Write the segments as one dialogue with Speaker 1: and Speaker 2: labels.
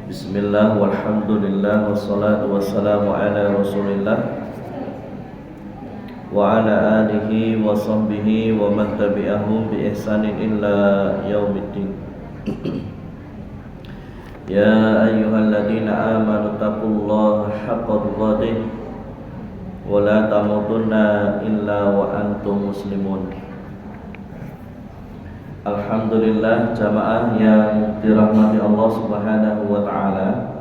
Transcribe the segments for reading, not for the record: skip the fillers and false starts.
Speaker 1: Bismillah walhamdulillah wassalatu wassalamu ala rasulillah wa ala alihi wa sahbihi wa man tabi'ahum bi ihsanin illa yaumiddin. Ya ayyuhalladzina amanu taqullaha haqqa tuqatih wa la tamutunna illa wa antum muslimun. Alhamdulillah jamaah yang dirahmati Allah Subhanahu wa taala.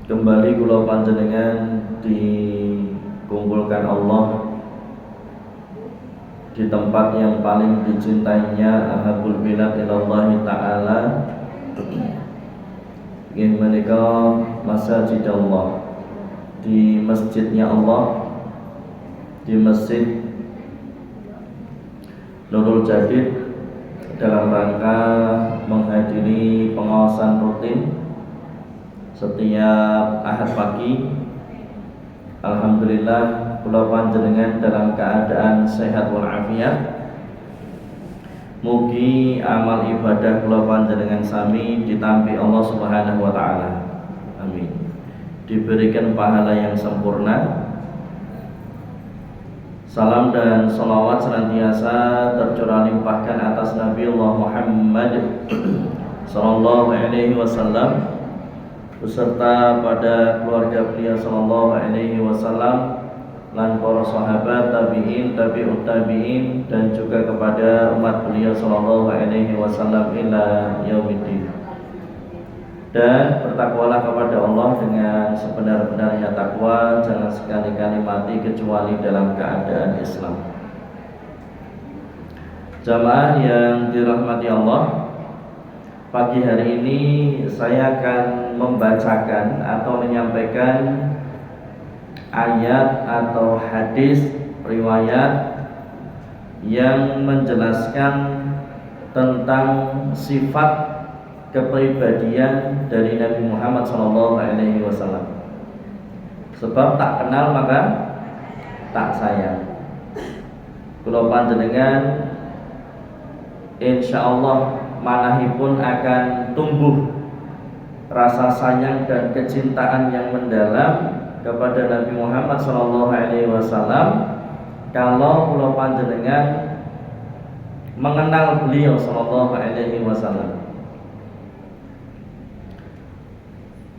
Speaker 1: Kembali kula panjenengan dikumpulkan Allah di tempat yang paling dicintainya, ahabul bilad ilallah taala. Inggih menika masjid Allah, di masjidnya Allah, di masjid Nurul Jadid, dalam rangka menghadiri pengawasan rutin setiap Ahad pagi. Alhamdulillah kula panjenengan dalam keadaan sehat walafiat. Mugi amal ibadah kula panjenengan sami ditampi Allah Subhanahu wa taala. Amin. Diberikan pahala yang sempurna. Salam dan salawat senantiasa tercurah limpahkan atas Nabi Allah Muhammad sallallahu alaihi wasallam beserta pada keluarga beliau sallallahu alaihi wasallam dan para sahabat, tabi'in, tabi'ut tabi'in, dan juga kepada umat beliau sallallahu alaihi wasallam ila yaumiddin. Dan bertakwalah kepada Allah dengan sebenar-benarnya takwa, jangan sekali-kali mati kecuali dalam keadaan Islam. Jamaah yang dirahmati Allah, pagi hari ini saya akan membacakan atau menyampaikan ayat atau hadis riwayat yang menjelaskan tentang sifat kepribadian dari Nabi Muhammad SAW. Sebab tak kenal maka tak sayang. Kula panjenengan insyaallah manahipun akan tumbuh rasa sayang dan kecintaan yang mendalam kepada Nabi Muhammad SAW kalau kula panjenengan mengenal beliau SAW.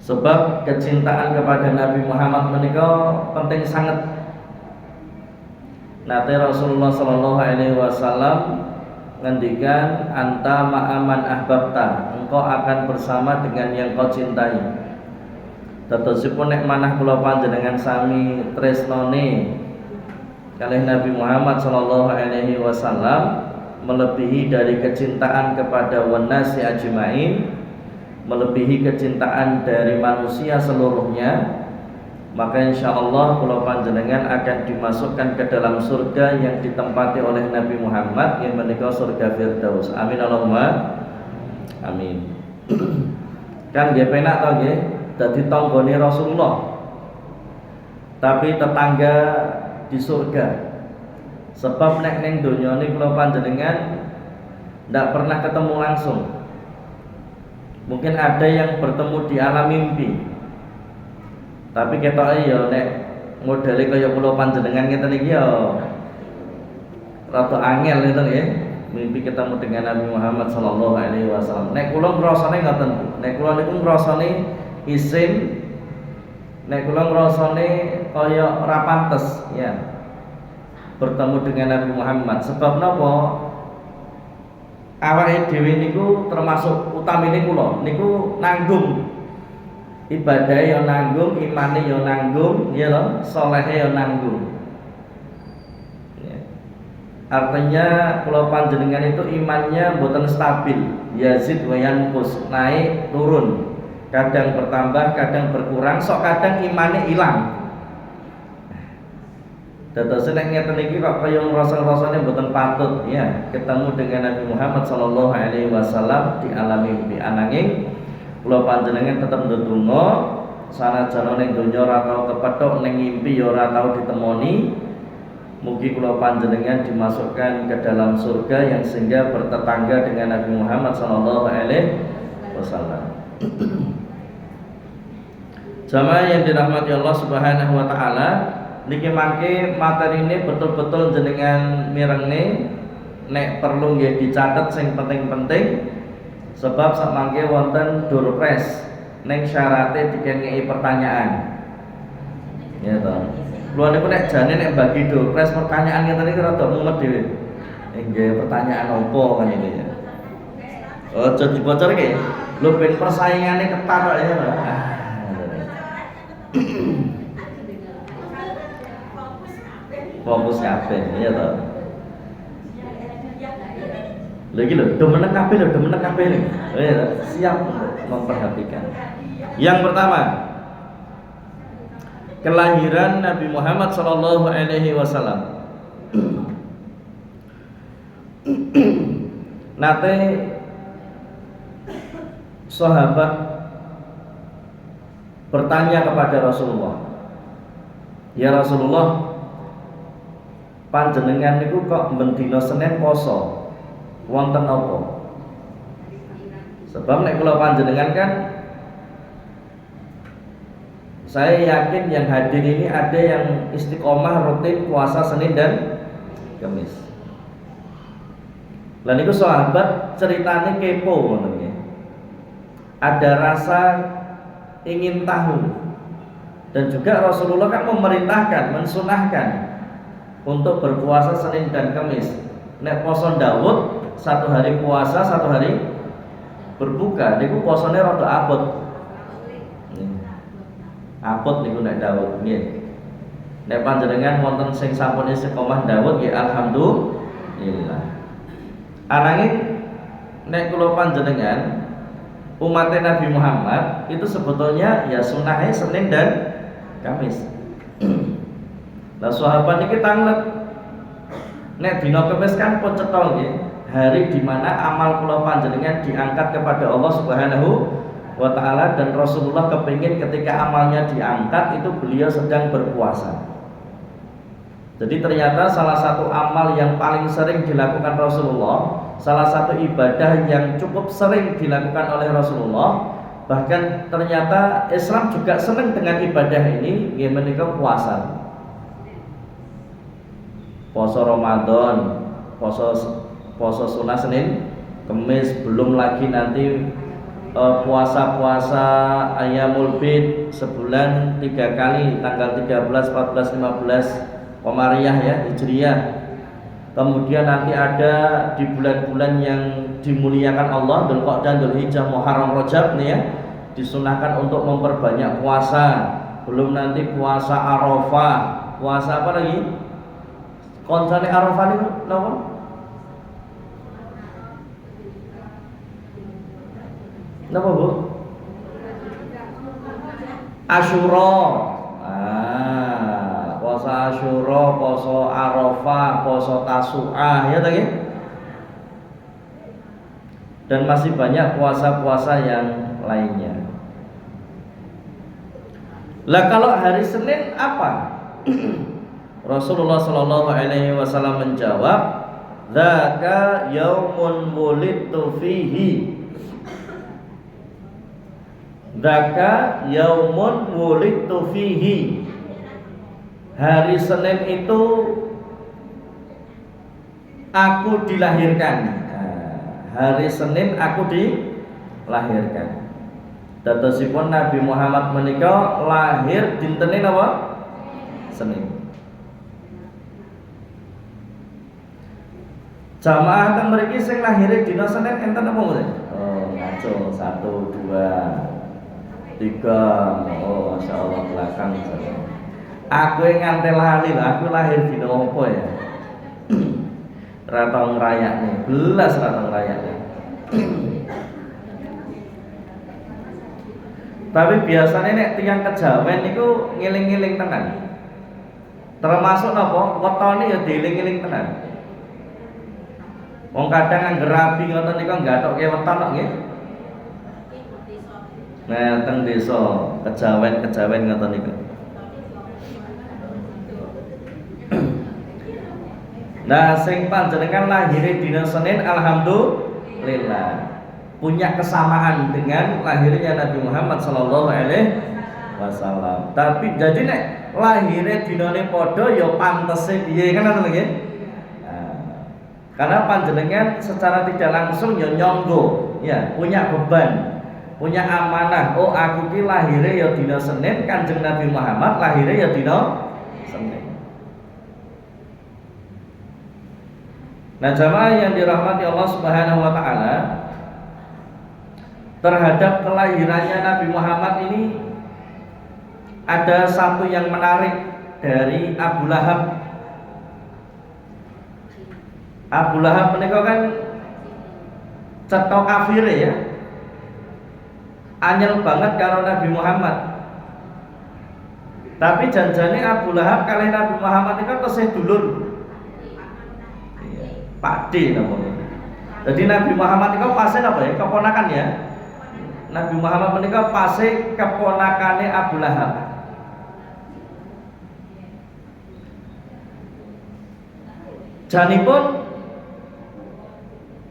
Speaker 1: Sebab kecintaan kepada Nabi Muhammad menika penting sangat. Nate Rasulullah sallallahu alaihi wasallam ngendikan, anta ma'aman ahbabta, engkau akan bersama dengan yang kau cintai. Dadosipun nek manah kula panjenengan sami tresnane kalih Nabi Muhammad sallallahu alaihi wasallam melebihi dari kecintaan kepada wanasi ajmain, melebihi kecintaan dari manusia seluruhnya, maka insya Allah kula panjenengan akan dimasukkan ke dalam surga yang ditempati oleh Nabi Muhammad, yang menika surga Firdaus. Amin Allahumma amin. Kan nggih penak to nggih dadi tanggane Rasulullah tapi tetangga di surga. Sebab nek ning donya niki kula panjenengan ndak pernah ketemu langsung. Mungkin ada yang bertemu di alam mimpi, tapi ketoke ya nek modele kaya kula panjenengan ngeten iki ya rada angel itu ya, mimpi ketemu dengan Nabi Muhammad sallallahu alaihi wasallam. Nek kula ngrasane ngoten, nek kula niku ngrasane isim, nek kula ngrasane kaya ora pantes ya bertemu dengan Nabi Muhammad. Sebab napa? Awake dhewe niku termasuk utamine kula niku nanggung ibadah ya nanggung, imane ya nanggung, ya lho, salehé ya nanggung. Ya. Artinya kula panjenengan itu imannya mboten stabil, yazid wa yanqus, naik turun, kadang bertambah, kadang berkurang, sok kadang imane ilang. Dados nek ngeten iki kok kaya ngrasa-rasane mboten patut ya ketemu dengan Nabi Muhammad sallallahu alaihi wasallam di alam mimpi. Ananging kula panjenengan tetep ndedonga sanajan ning donya ora tau kepethuk, ning ngimpi ya ora tau ditemoni. Mugi kula panjenengan dimasukkan ke dalam surga yang sehingga bertetangga dengan Nabi Muhammad sallallahu alaihi wasallam. Jamaah yang dirahmati Allah Subhanahu wa taala, niki mangke materi ini betul-betul jenengan mirenge nek perlu nggih dicatet sing penting-penting sebab sak mangke wonten durpres ning syarate dikengeki pertanyaan. Ya toh. Kulo niku nek jane nek bagi durpres pertanyaan ngeten iki rada mumet dhewe. Nggih pertanyaan opo kan ini ya. Ojo dibocorke. Lho ben persaingane ketat kok ya. Fokus kabeh ya toh. Lagi lho, demeneng kabeh lho, demeneng kabeh lho. Siap memperhatikan. Yang pertama, kelahiran Nabi Muhammad sallallahu alaihi wasallam. Nate sahabat bertanya kepada Rasulullah, "Ya Rasulullah, panjenengan niku kok mendina Senin poso? Wonten apa?" Sebab nek kula panjenengan kan saya yakin yang hadir ini ada yang istiqomah rutin puasa Senin dan Kamis. Lah niku sahabat ceritanya kepo ngoten nggih. Ada rasa ingin tahu. Dan juga Rasulullah kan memerintahkan, mensunahkan untuk berpuasa Senin dan Kamis. Nek poso Daud, satu hari puasa, satu hari berbuka. Niku posone rada abot. Abot niku nek Daud nggih. Nek panjenengan wonten sing sampun istiqomah Daud nggih alhamdulillah. Ananging nek kula panjenengan umat Nabi Muhammad itu sebetulnya ya sunahnya Senin dan Kamis. Nah sahabat niki tanglet nek dina Kamis kan pun cetha nggih, hari di mana amal kula panjenengan diangkat kepada Allah Subhanahu wa taala dan Rasulullah kepingin ketika amalnya diangkat itu beliau sedang berpuasa. Jadi ternyata salah satu amal yang paling sering dilakukan Rasulullah, salah satu ibadah yang cukup sering dilakukan oleh Rasulullah, bahkan ternyata Islam juga senang dengan ibadah ini, yaitu menika puasa. Puasa Ramadan, puasa sunnah Senin, Kamis, belum lagi nanti puasa-puasa Ayyamul Bid sebulan 3 kali, tanggal 13, 14, 15 Qamariyah ya, Hijriyah. Kemudian nanti ada di bulan-bulan yang dimuliakan Allah, Dzulqa'dah, Dzulhijjah, Muharram, Rajab nih ya, disunahkan untuk memperbanyak puasa. Belum nanti puasa Arafah, puasa apa lagi? Konsane Arafah itu napa? Napa Bu? Asyura. Puasa Asyura, puasa Arafah, puasa Tasu'ah ya tadi. Dan masih banyak puasa-puasa yang lainnya. Lah kalau hari Senin apa? Rasulullah Shallallahu alaihi wasallam menjawab, "Dzaka yaumun wulidtu fihi." Dzaka yaumun wulidtu fihi. Hari Senin itu aku dilahirkan. Hari Senin aku dilahirkan. Dadosipun Nabi Muhammad menika lahir dinten apa? Senin. Jamaah teng mriki sing lahir dina Senin enten apa mboten? Oh, ngaco 1 2 3. Oh, masyaallah belakang. Aku nganti lali lah, aku lahir dina apa ya? Ra tau ngrayakne, belas ra tau ngrayakne. Tapi biasanya nek tiyang kejawen niku ngiling-ngiling tenan. Termasuk napa? Wetone ya dieling-eling tenan. Wong kadang angger rabi ngoten niku nggathokke weton kok nggih. Nah, teng desa kejawen ngoten niku. Nah, sing panjenengan lahir dina Senin alhamdulillah. punya kesamaan dengan lahirnya Nabi Muhammad sallallahu alaihi wasallam. Tapi jadi nek lahirnya dinane padha ya pantese piye kan ngono nggih. Karena panjenengan secara tidak langsung ya nyonggo, ya punya beban, punya amanah. Oh aku ki lahirnya ya dina Senin, Kanjeng Nabi Muhammad lahirnya ya dina Senin. Nah jamaah yang dirahmati Allah Subhanahu wa taala, terhadap kelahirannya Nabi Muhammad ini ada satu yang menarik dari Abu Lahab. Abu Lahab menika kan cetha kafir ya. Anyel banget karo Nabi Muhammad. Tapi janjane Abu Lahab kali Nabi Muhammad itu tesih dulur. Pakde namanya. Jadi Nabi Muhammad itu pasti apa ya? Keponakan ya. Nabi Muhammad menika pasti keponakane Abu Lahab. Janipun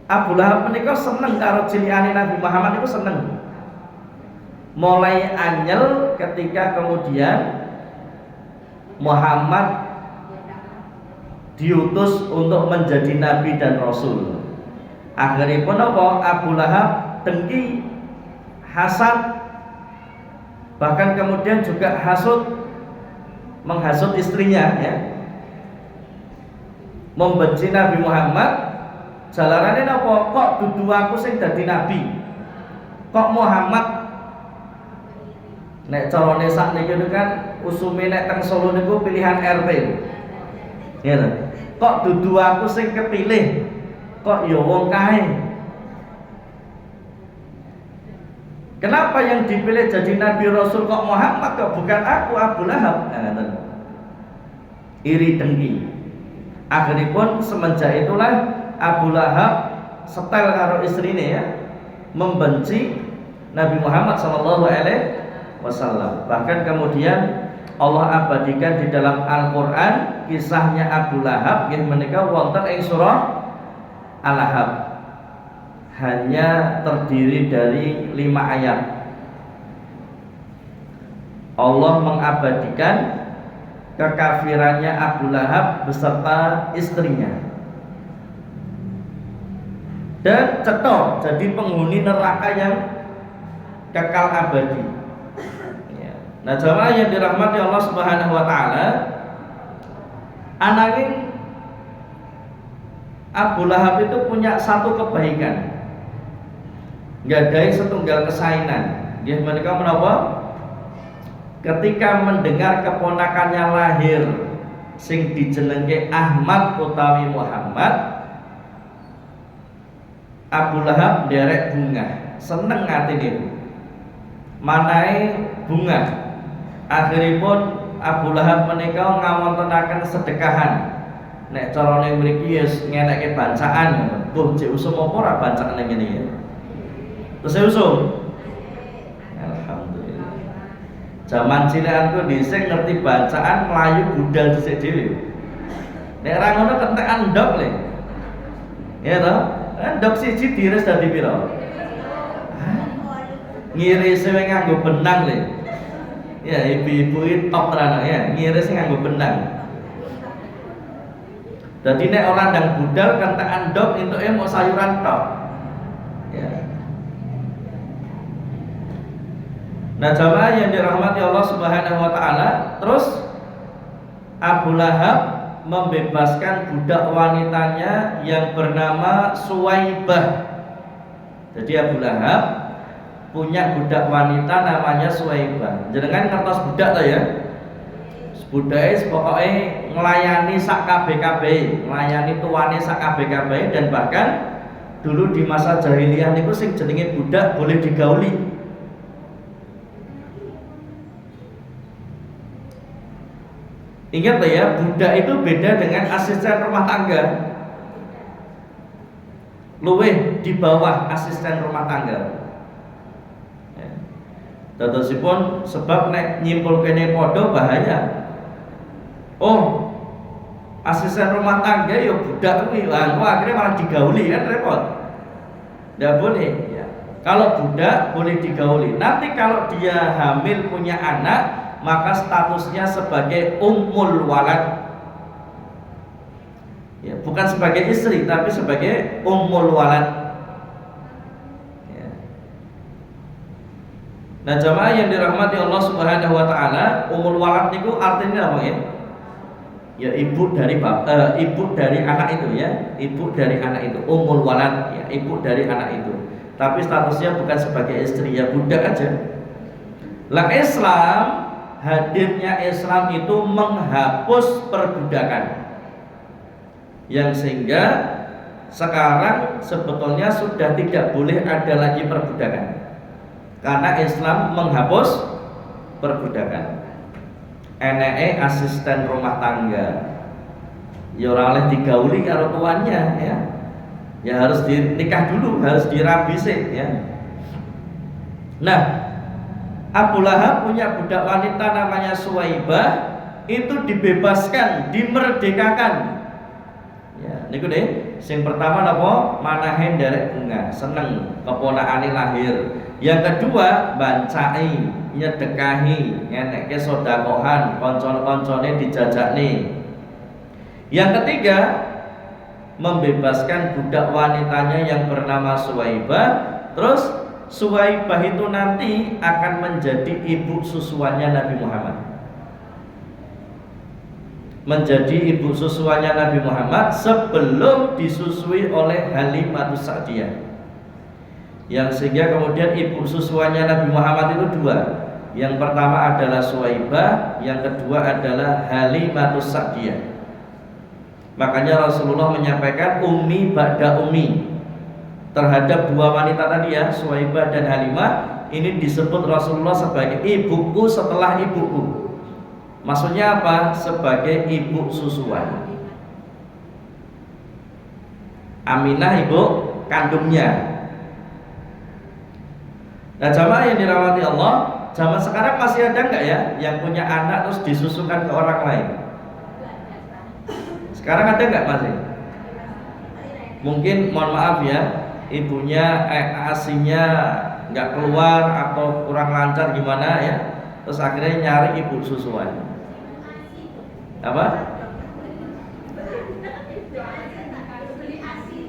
Speaker 1: Abu Lahab menika seneng karo cilikane Nabi Muhammad itu seneng. Mulai anyel ketika kemudian Muhammad diutus untuk menjadi nabi dan rasul. Akhirnya pun apa? Abu Lahab dengki, hasad, bahkan kemudian juga menghasut istrinya ya. Membenci Nabi Muhammad. Jalarane napa? Kok dudu aku sing dadi nabi? Kok Muhammad nek carane sakniki niku kan usume nek teng Solo niku pilihan RT. Ya to. Kok dudu aku sing kepilih? Kok ya wong kae? Kenapa yang dipilih jadi nabi rasul kok Muhammad kok bukan aku, Abu Lahab? Iri dengki. Akhiripun semenjak itulah Abu Lahab setel karo istrine ya, membenci Nabi Muhammad sallallahu alaihi wasallam. Bahkan kemudian Allah abadikan di dalam Al-Qur'an kisahnya Abu Lahab nggih menika wonten ing surah Al-Lahab. Hanya terdiri dari 5 ayat. Allah mengabadikan kekafirannya Abu Lahab beserta istrinya. Dan cetok jadi penghuni neraka yang kekal abadi. Nah jamaah yang dirahmati Allah Subhanahu wa taala, ananging Abu Lahab itu punya satu kebaikan. Nggadahi setunggal kesainan. Nggih menika menapa? Ketika mendengar keponakannya lahir sing dijenengke Ahmad utawi Muhammad, Abu Lahab derek bunga, seneng atine. Manahe bunga. Akhiripun Abu Lahab menika ngawontenaken sedekahan. Nek carane mriki wis ngenekke bancaan, tuh cek usum apa ora bancaan ngene iki. Terus usum. Alhamdulillah. Zaman cilekanku dhisik ngerti bacaan mlayu budal dhisik dhewe. Nek ora ngono kentekan ndok le. Ya toh? Ndok siji diiris dadi pira? Ngiris nganggo benang le. Ya ibu-ibu iki top tenan ya, ngiris nganggo benang. Dadi nek ora ndang budal kentekan ndok entuke mau sayuran tok. Ya. Nah jamaah yang dirahmati Allah Subhanahu wa taala, terus Abu Lahab membebaskan budak wanitanya yang bernama Suwaibah. Jadi Abu Lahab punya budak wanita namanya Suwaibah. Jenengan ngertos budak ta ya? Budake pokoke nglayani sak kabeh-kabeh, nglayani tuane sak kabeh-kabeh, dan bahkan dulu di masa jahiliyah niku sing jenenge budak boleh digauli. Ingat ya, budak itu beda dengan asisten rumah tangga. Luwih di bawah asisten rumah tangga. Dadosipun sebab nek nyimpul kene padha bahaya. Oh, asisten rumah tangga ya budak kuwi. Lah akhirnya malah digauli kan repot. Ndak boleh ya. Kalau budak boleh digauli. Nanti kalau dia hamil punya anak, maka statusnya sebagai ummul walad. Ya, bukan sebagai istri, tapi sebagai ummul walad. Ya. Nah, jamaah yang dirahmati Allah Subhanahu wa taala, ummul walad itu artinya apa ya? Ya ibu dari ibu dari anak itu ya, ibu dari anak itu, ummul walad, ya, ibu dari anak itu. Tapi statusnya bukan sebagai istri, ya budak aja. Lah Islam, hadirnya Islam itu menghapus perbudakan. Yang sehingga sekarang sebetulnya sudah tidak boleh ada lagi perbudakan. Karena Islam menghapus perbudakan. Eneke asisten rumah tangga. Ya ora oleh digauli karo tuannya ya. Ya harus dinikah dulu, harus dirabisi ya. Nah, Abu Lahab punya budak wanita namanya Suwaibah, itu dibebaskan, dimerdekakan. Ya, niku deh. Sing pertama napa? Manahe nderek bunga, seneng keponakane lahir. Yang kedua, bancai, nyedekahi, ngenekke sedekahan, koncone-koncone dijajakne. Yang ketiga, membebaskan budak wanitanya yang bernama Suwaibah. Terus Suwaibah itu nanti akan menjadi ibu susuannya Nabi Muhammad. Menjadi ibu susuannya Nabi Muhammad sebelum disusui oleh Halimatus Sa'diyah. Yang sehingga kemudian ibu susuannya Nabi Muhammad itu dua. Yang pertama adalah Suwaibah, yang kedua adalah Halimatus Sa'diyah. Makanya Rasulullah menyampaikan ummi ba'da ummi terhadap dua wanita tadi ya, Suwaibah dan Halimah. Ini disebut Rasulullah sebagai ibuku setelah ibuku. Maksudnya apa? Sebagai ibu susuan. Aminah ibu kandungnya. Nah, jamaah yang dirahmati Allah, zaman sekarang masih ada nggak ya yang punya anak terus disusukan ke orang lain? Sekarang ada nggak masih? Mungkin mohon maaf ya, ibunya asinya nggak keluar atau kurang lancar gimana ya, terus akhirnya nyari ibu susuan. Apa?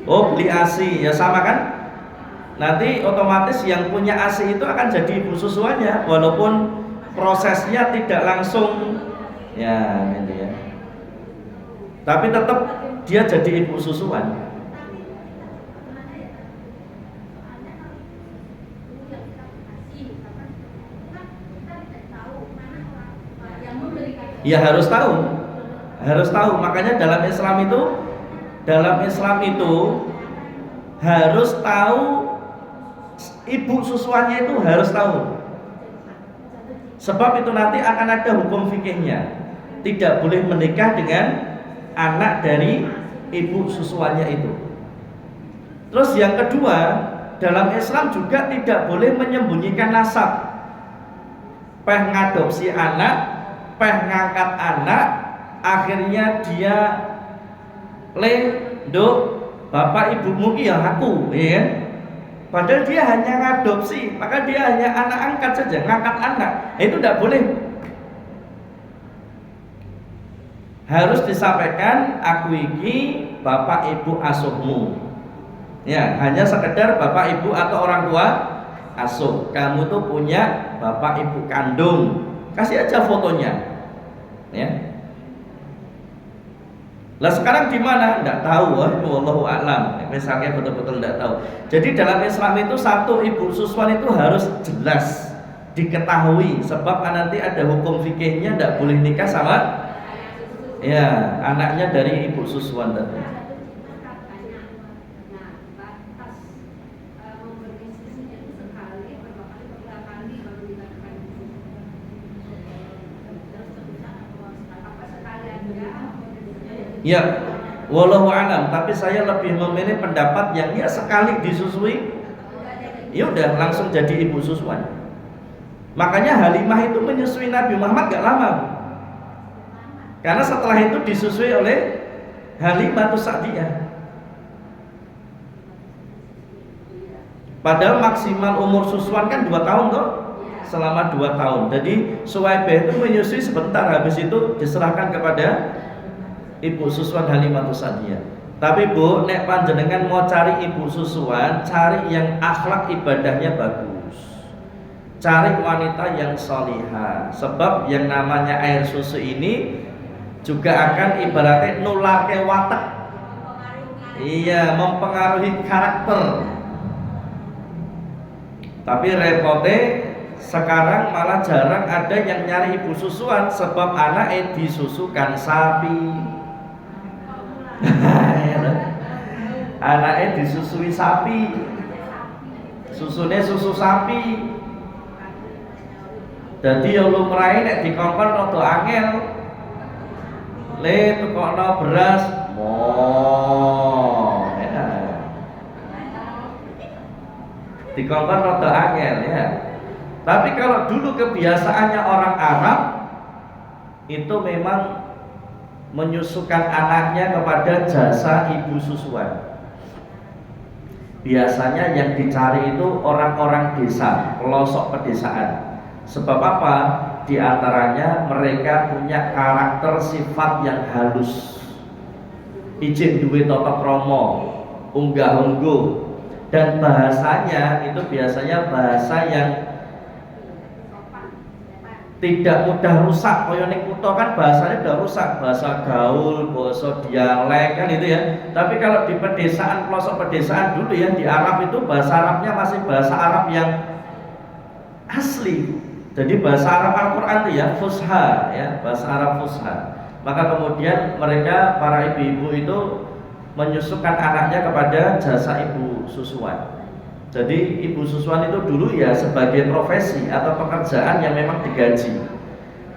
Speaker 1: Oh, beli ASI ya, sama kan? Nanti otomatis yang punya ASI itu akan jadi ibu susuannya, walaupun prosesnya tidak langsung ya gitu ya. Tapi tetap dia jadi ibu susuan. Ya harus tahu. Harus tahu. Makanya dalam Islam itu harus tahu, ibu susuannya itu harus tahu. Sebab itu nanti akan ada hukum fikihnya. Tidak boleh menikah dengan anak dari ibu susuannya itu. Terus yang kedua, dalam Islam juga tidak boleh menyembunyikan nasab. Peh ngadopsi anak, peh ngangkat anak, akhirnya dia nduk bapak ibumu ki ya aku, ya kan? Padahal dia hanya ngadopsi, maka dia hanya anak angkat saja, ngangkat anak. Itu tidak boleh. Harus disampaikan aku iki bapak ibu asuhmu. Ya, hanya sekedar bapak ibu atau orang tua asuh. Kamu tuh punya bapak ibu kandung. Kasih aja fotonya. Ya. Lah sekarang di mana? Enggak tahu, wallahu a'lam. Misalnya betul-betul enggak tahu. Jadi dalam Islam itu satu ibu susuan itu harus jelas diketahui, sebab nanti ada hukum fikihnya, enggak boleh nikah sama ya anaknya dari ibu susuan tadi. Ya, wallahu alam. Tapi saya lebih memilih pendapat yang ya sekali disusui, ya udah langsung jadi ibu susuan. Makanya Halimah itu menyusui Nabi Muhammad gak lama. Karena setelah itu disusui oleh Halimatus Sa'diyah. Padahal maksimal umur susuan kan 2 tahun toh, selama 2 tahun. Jadi Suwaibah itu menyusui sebentar, habis itu diserahkan kepada ibu susuan Halimatus Sa'diyah. Tapi Bu, nek panjenengan mau cari ibu susuan, cari yang akhlak ibadahnya bagus. Cari wanita yang solihah. Sebab yang namanya air susu ini juga akan ibaratnya nularke watak. Iya, mempengaruhi karakter. Tapi repotnya sekarang malah jarang ada yang nyari ibu susuan, sebab anaknya disusukan sapi. Anaknya disusui sapi, susunya susu sapi. Jadi yang lumrahe nek dikongkon rada angel. Le tukokno beras, ya. Dikongkon rada angel ya. Tapi kalau dulu kebiasaannya orang Arab itu memang menyusukan anaknya kepada jasa ibu susuan. Biasanya yang dicari itu orang-orang desa, pelosok pedesaan. Sebab apa? Di antaranya mereka punya karakter sifat yang halus. Ijin duwe tata krama, unggah-ungguh, dan bahasanya itu biasanya bahasa yang tidak mudah rusak. Kaya ning kutha kan bahasanya udah rusak, bahasa gaul, bahasa dialek kan itu ya. Tapi kalau di pedesaan, pelosok pedesaan dulu ya, di Arab itu bahasa Arabnya masih bahasa Arab yang asli. Jadi bahasa Arab Al-Quran itu ya fusha ya, bahasa Arab fusha. Maka kemudian mereka para ibu-ibu itu menyusukan anaknya kepada jasa ibu susuan. Jadi ibu susuan itu dulu ya sebagai profesi atau pekerjaan yang memang digaji,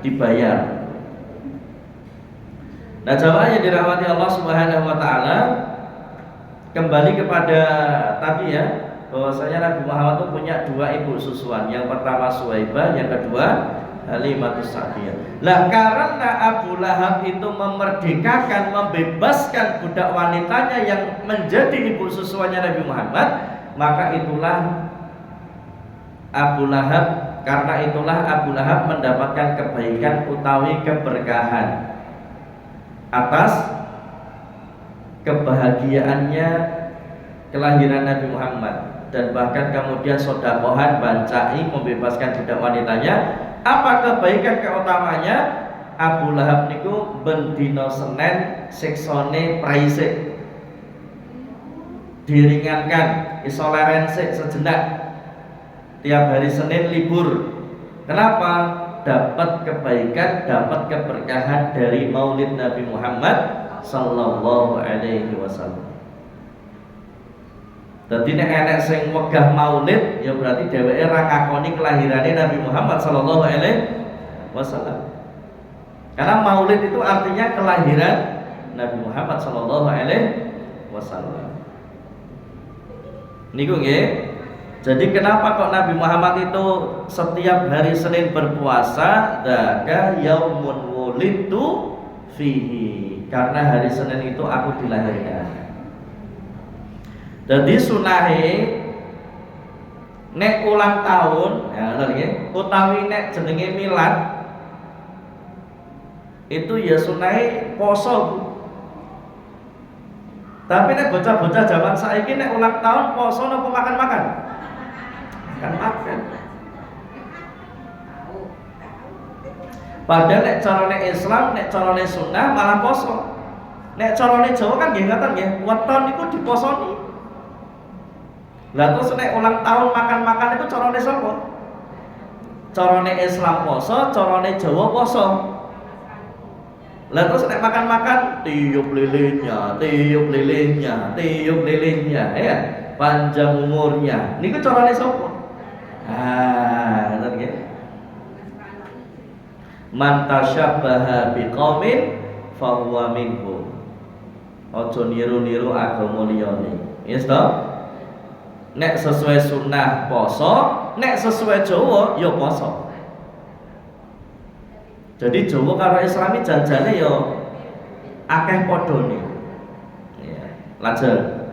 Speaker 1: dibayar. Nah, jamaah yang dirahmati Allah Subhanahu wa taala, kembali kepada tadi ya, bahwasanya Nabi Muhammad itu punya 2 ibu susuan. Yang pertama Suwaibah, yang kedua Halimatus Sa'diyah. Lah karena Abu Lahab itu memerdekakan, membebaskan budak wanitanya yang menjadi ibu susuannya Nabi Muhammad, maka itulah Abu Lahab, karena itulah Abu Lahab mendapatkan kebaikan utawi keberkahan atas kebahagiaannya kelahiran Nabi Muhammad. Dan bahkan kemudian sodakohan bancai membebaskan budak wanitanya. Apa kebaikan keutamanya? Abu Lahab niku bendino Senin siksone praise diringankan, isoleren sejenak. Tiap hari Senin libur. Kenapa? Dapat kebaikan, dapat keberkahan dari Maulid Nabi Muhammad sallallahu alaihi wasallam. Dadi nek enek sing wegah Maulid, ya berarti dheweke ra ngakoni kelahirane Nabi Muhammad sallallahu alaihi wasallam. Karena Maulid itu artinya kelahiran Nabi Muhammad sallallahu alaihi wasallam. Niku nggih. Jadi kenapa kok Nabi Muhammad itu setiap hari Senin berpuasa? Daka yaumun wulidtu fihi. Karena hari Senin itu aku dilahirkan. Jadi sunahe nek ulang tahun, ya nggih, utawi nek jenenge milad itu ya sunahe poso. Tapi nek bocah-bocah zaman saiki nek ulang tahun poso napa makan-makan? Makan. Padahal nek carane Islam, nek carane sunnah malah poso. Nek carane Jawa kan nggih ngoten nggih, weton niku diposoni. Lah terus nek ulang tahun makan-makan itu carane sapa? Carane Islam poso, carane Jawa poso. Lah terus nek makan-makan tiup lilinnya, tiup lilinnya, tiup lilinnya, ya, panjang umurnya. Niku carane sapa? Ngoten nggih. Man tasyabbaha biqaumin fahuwa minhum. Aja niru-niru agama liyane. Yes to? Nek sesuai sunnah poso, nek sesuai Jawa ya poso. Jadi Jawa karo Islami janjane ya akeh padane. Ya, lajeng.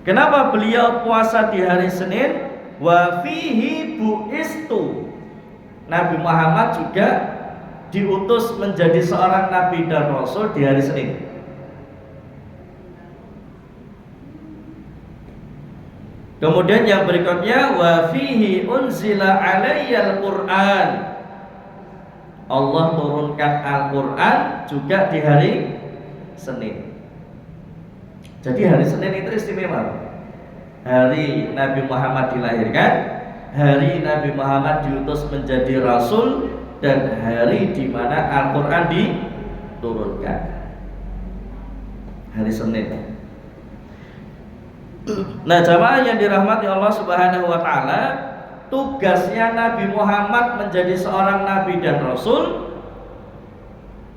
Speaker 1: Kenapa beliau puasa di hari Senin? Wa fihi bu'istu. Nabi Muhammad juga diutus menjadi seorang nabi dan rasul di hari Senin. Kemudian yang berikutnya wa fihi unzila alayyal Qur'an. Allah turunkan Al-Qur'an juga di hari Senin. Jadi hari Senin itu istimewa. Hari Nabi Muhammad dilahirkan, hari Nabi Muhammad diutus menjadi rasul, dan hari di mana Al-Qur'an diturunkan. Hari Senin. Nah, jamaah yang dirahmati Allah Subhanahu wa taala, tugasnya Nabi Muhammad menjadi seorang nabi dan rasul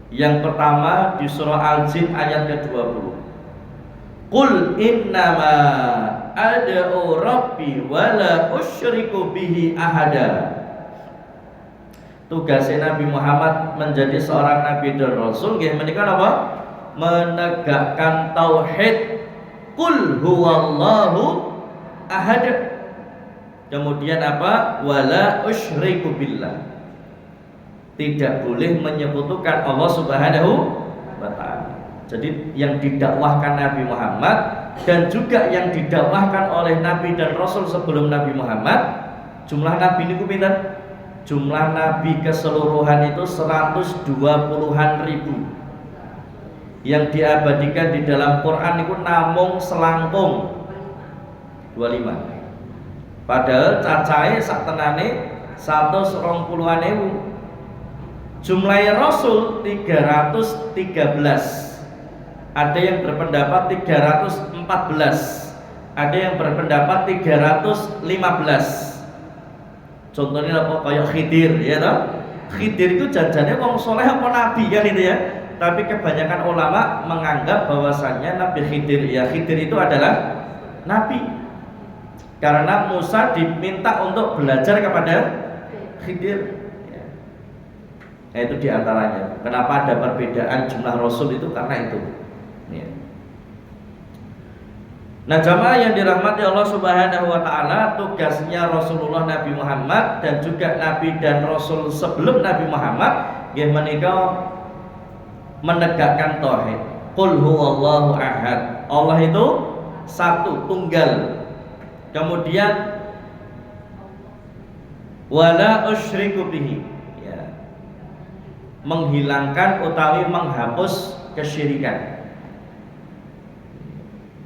Speaker 1: yang pertama di surah Al-Jin ayat ke-20. Qul innama ad'u rabbi wa la usyriku bihi ahada. Tugasnya Nabi Muhammad menjadi seorang nabi dan rasul nggih menika apa? Menegakkan tauhid. Qul huwallahu ahad. Kemudian apa? Wala usyriku billah. Tidak boleh menyekutukan Allah Subhanahu wa taala. Jadi yang didakwahkan Nabi Muhammad dan juga yang didakwahkan oleh nabi dan rasul sebelum Nabi Muhammad, jumlah nabi niku pinten? Jumlah nabi keseluruhan itu 120-an ribu. Yang diabadikan di dalam Quran itu namung selangkung 25. Padahal cacahe sak tenane 120-an ewu. Jumlah rasul 313. Ada yang berpendapat 314, ada yang berpendapat 315. Contohnya apa? Kayak Khidir, ya toh? Khidir itu janjane wong soleh apa nabi kan itu ya. Tapi kebanyakan ulama menganggap bahwasannya Nabi Khidir, ya Khidir itu adalah nabi. Karena Musa diminta untuk belajar kepada Khidir. Nah, itu diantaranya. Kenapa ada perbedaan jumlah rasul itu karena itu. Ya. Nah, jamaah yang dirahmati Allah Subhanahu wa taala, tugasnya Rasulullah Nabi Muhammad dan juga nabi dan rasul sebelum Nabi Muhammad nggih menika menegakkan tauhid. Qul huwallahu ahad. Allah itu satu, tunggal. Kemudian wala usyriku bihi. Ya. Menghilangkan utawi menghapus kesyirikan.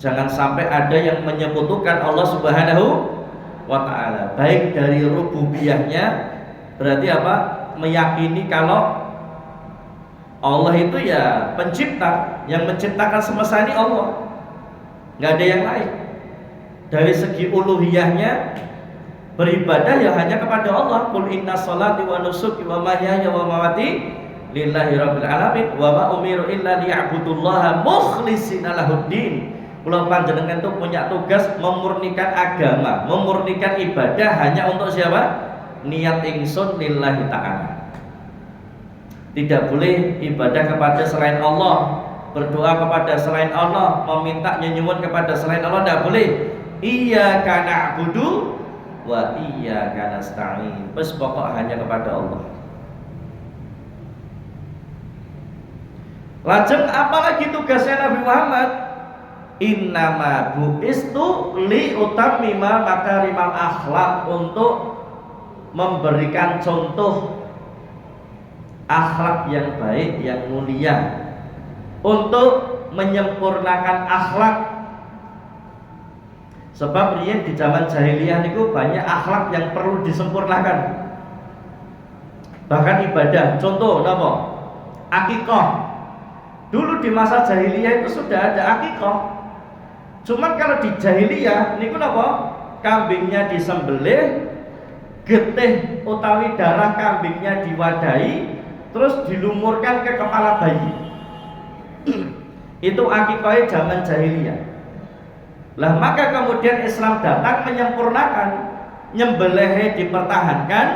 Speaker 1: Jangan sampai ada yang menyekutukan Allah Subhanahu wa ta'ala, baik dari rububiyahnya, berarti apa? Meyakini kalau Allah itu ya pencipta, yang menciptakan semesta ini Allah, nggak ada yang lain. Dari segi uluhiyahnya, beribadah ya hanya kepada Allah. Qul inna sholati wa nusuki wa mahyaya wa mamati lillahi rabbil alamin wa ma umiru illa liya'budullaha mukhlishina lahuddin. Kula panjenengan itu punya tugas memurnikan agama, memurnikan ibadah hanya untuk siapa? Niat ingsun lillahi ta'ala. Tidak boleh ibadah kepada selain Allah, berdoa kepada selain Allah, meminta nyuwun kepada selain Allah, tidak boleh. Iyyaka na'budu wa iyyaka nasta'in. Bes pokok hanya kepada Allah. Lajeng apalagi tugasnya Nabi Muhammad? Innama bu'istu li utammima makarimal akhlak, untuk memberikan contoh akhlak yang baik, yang mulia, untuk menyempurnakan akhlak. Sebab riyen di zaman jahiliyah niku banyak akhlak yang perlu disempurnakan. Bahkan ibadah, contoh napa? Akikah. Dulu di masa jahiliyah itu sudah ada akikah. Cuman kalau di jahiliyah niku napa? Kambingnya disembelih, getih utawi darah kambingnya diwadahi, terus dilumurkan ke kepala bayi. Itu akikahnya zaman jahiliyah. Lah maka kemudian Islam datang menyempurnakan, nyembelihnya dipertahankan,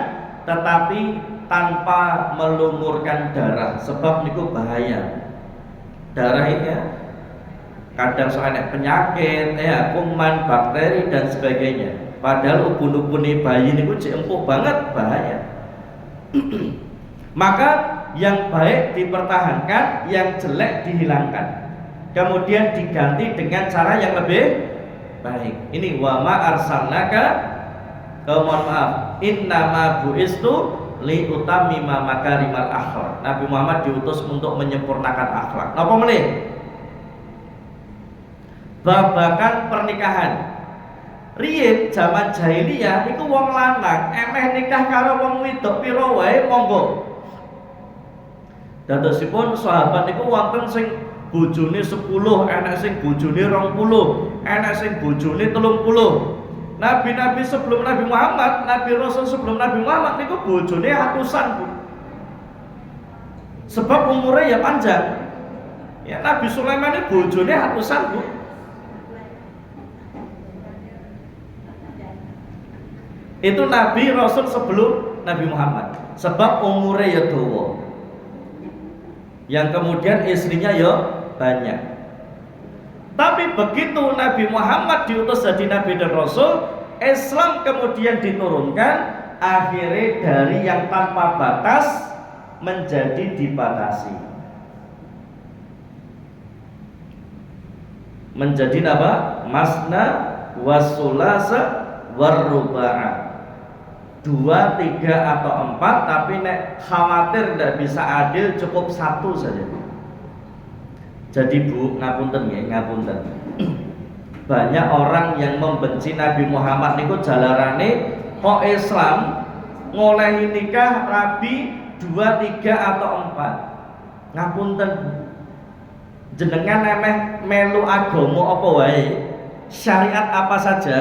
Speaker 1: tetapi tanpa melumurkan darah, sebab niku bahaya. Darah ini ya, kadang so enek penyakit, ya kuman, bakteri dan sebagainya. Padahal ubun-ubune bayi niku jek empuk banget, bahaya. Maka yang baik dipertahankan, yang jelek dihilangkan. Kemudian diganti dengan cara yang lebih baik. Ini wa ma arsalnaka, mohon maaf, innama bu'istu li utamima makarimal akhlak. Nabi Muhammad diutus untuk menyempurnakan akhlak. Napa meneh? Babakan pernikahan. Riyen zaman jahiliyah niku wong lanang emeh nikah karo wong wedok pira wae monggo. Dadosipun sahabat niku wonten sing bojone 10, enek sing bojone 20, enek sing bojone 30. Nabi-nabi sebelum Nabi Muhammad, Nabi Rasul sebelum Nabi Muhammad niku bojone atusan, Bu. Sebab umurnya ya panjang. Ya Nabi Sulaiman ini bojone atusan, Bu. Itu Nabi Rasul sebelum Nabi Muhammad. Sebab umurnya ya dawa. Yang kemudian istrinya ya banyak. Tapi begitu Nabi Muhammad diutus jadi Nabi dan Rasul, Islam kemudian diturunkan, akhirnya dari yang tanpa batas menjadi dibatasi. Menjadi apa? Masna wasulasa waruba'a. 2, 3 atau 4, tapi nek khawatir tidak bisa adil cukup 1 saja. Jadi Bu, ngapunten ya, ngapunten. Banyak orang yang membenci Nabi Muhammad niku jalarane kok Islam ngolehi nikah rabi 2, 3 atau 4. Ngapunten Bu. Jenengan emeh melu agama apa wae, syariat apa saja,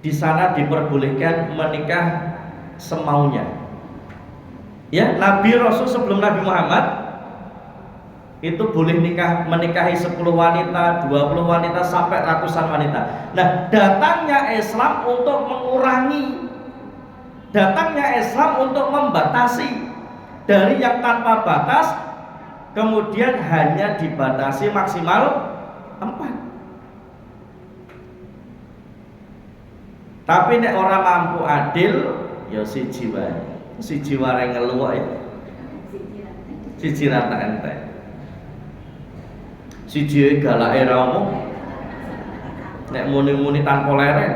Speaker 1: di sana diperbolehkan menikah semaunya. Ya, Nabi Rasul sebelum Nabi Muhammad itu boleh menikahi 10 wanita, 20 wanita sampai ratusan wanita. Nah, datangnya Islam untuk mengurangi, datangnya Islam untuk membatasi dari yang tanpa batas, kemudian hanya dibatasi maksimal 4. Tapi nek orang mampu adil, ya siji wae. Siji wae ngeluh ya. Siji rata entek. Siji galake ra omong. Nek muni-muni tanpa lereng.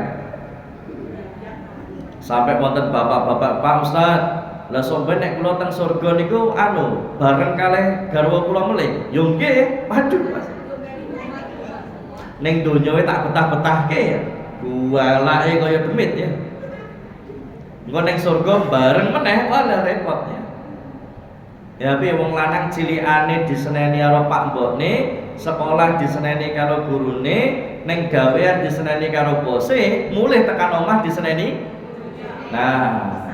Speaker 1: Sampai wonten bapak-bapak, Pak Ustaz, lah sampeyan nek kula teng surga niku bareng kalih garwa kula melih. Ya nggih, waduh Mas. Ning donya tak betah-betahke ya. Walake kaya demit ya. Engko ning surga bareng meneh wae repot ya. Ya piye wong lanang cilikane diseneni karo pak mbokne, sekolah diseneni karo gurune, ning gawean diseneni karo bose, mulih tekan omah diseneni. Nah,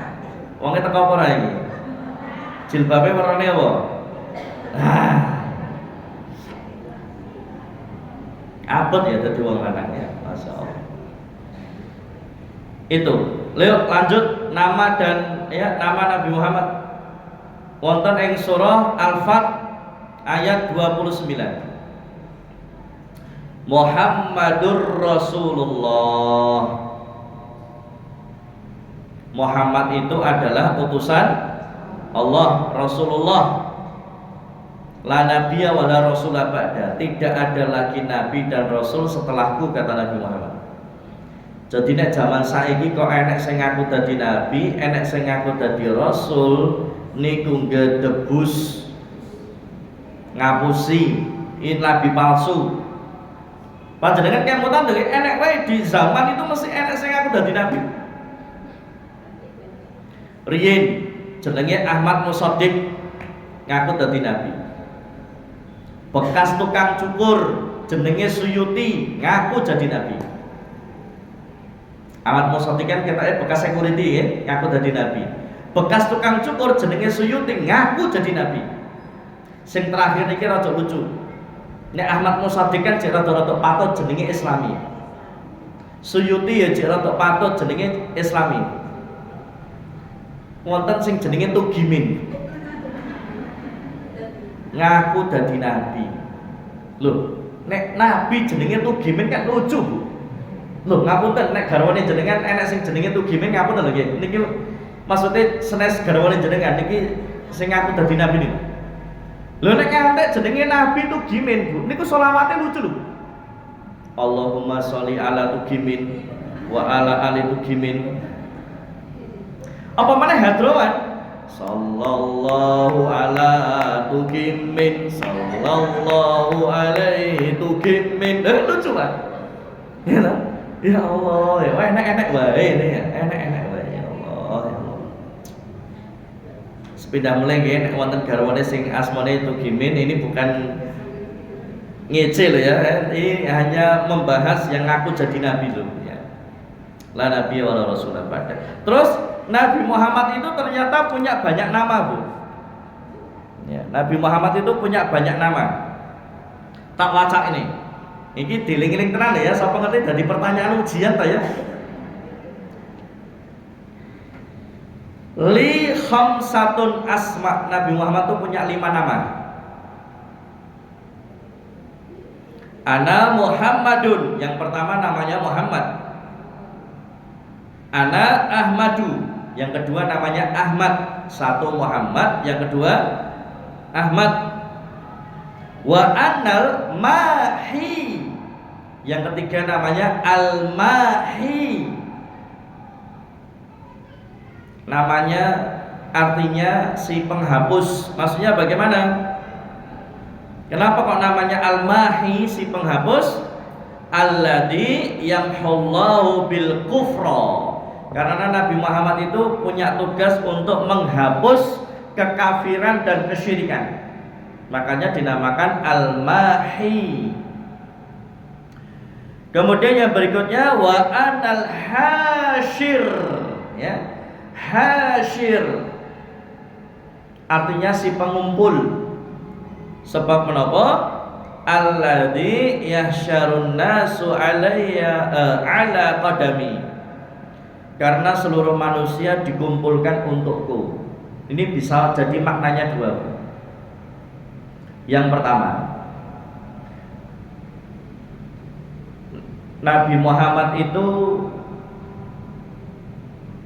Speaker 1: wonge teko apa ora iki? Jilbabe warnane apa? Nah. Abot ya dadi wong lanang ya, masyaallah. Itu. Leo lanjut nama dan ya nama Nabi Muhammad. Wonten ing surah Al-Fat ayat 29. Muhammadur Rasulullah. Muhammad itu adalah utusan Allah, Rasulullah. La nabiyya wa la rasula ba'da. Tidak ada lagi nabi dan rasul setelahku, kata Nabi Muhammad. Jadi nek zaman saiki kok enek sing ngaku dadi nabi, enek sing ngaku dadi rasul, niku ngedebus ngapusi ini nabi palsu. Panjenengan kemutan dari enek wae di zaman itu mesti enek sing ngaku dadi nabi. Riyen jenenge Ahmad Musaddiq ngaku dadi nabi. Bekas tukang cukur jenenge Suyuti ngaku jadi nabi. Ahmad Musaddiq kan ketake bekas security ya, ngaku dadi nabi. Bekas tukang cukur jenenge Suyuti ngaku jadi nabi. Sing terakhir iki rada lucu. Nek Ahmad Musaddiq kan jek rada-rada patut jenenge Islami. Suyuti ya jek rada patut jenenge Islami. Wonten sing jenenge Tugimin. Ngaku dadi nabi. Loh, nek nabi jenenge Tugimin kan lucu, Bu. Loh, ngapunten nek garwane jenengan enek sing jenenge Tugimin ngapunten lho nggih. Niki maksudnya senes garwane jenengan niki sing ngaku dadi nabi niku. Lho nek ngantek jenenge nabi Tugimin, Bu. Niku selawate lucu lho. Allahumma sholli ala Tugimin wa ala ali Tugimin. Apa maneh hadrowan? Sallallahu ala Tugimin, sallallahu alaihi Tugimin. Lucu kan? Ya lah. Ya Allah, ya enak-enak wae ini ya. Enak-enak wae ya Allah, ya Allah. Sepindah mulai nggih nek wonten garwane sing asmane Tugimin, ini bukan ngece loh ya. Ini hanya membahas yang ngaku jadi nabi loh ya. La nabi wa rasul pada. Terus Nabi Muhammad itu ternyata punya banyak nama, Bu. Ya, Nabi Muhammad itu punya banyak nama. Tak wacak ini. Ini diling-iling tenan ya, sapa ngerti dari pertanyaan ujian ta ya. Li khamsatun asma. Nabi Muhammad itu punya 5 nama. Ana Muhammadun. Yang pertama namanya Muhammad. Ana Ahmadu. Yang kedua namanya Ahmad. Satu Muhammad, yang kedua Ahmad. Wa anal mahi. Yang ketiga namanya al-mahi. Namanya artinya si penghapus. Maksudnya bagaimana? Kenapa kok namanya al-mahi, si penghapus? Alladzi yamhullahu bil kufra. Karena Nabi Muhammad itu punya tugas untuk menghapus kekafiran dan kesyirikan. Makanya dinamakan Al-Mahi. Kemudian yang berikutnya wa anal hasyir, ya. Hasyir artinya si pengumpul. Sebab menapa? Alladzi yahsyarun nasu alayya ala qadami. Karena seluruh manusia dikumpulkan untukku. Ini bisa jadi maknanya 2. Yang pertama, Nabi Muhammad itu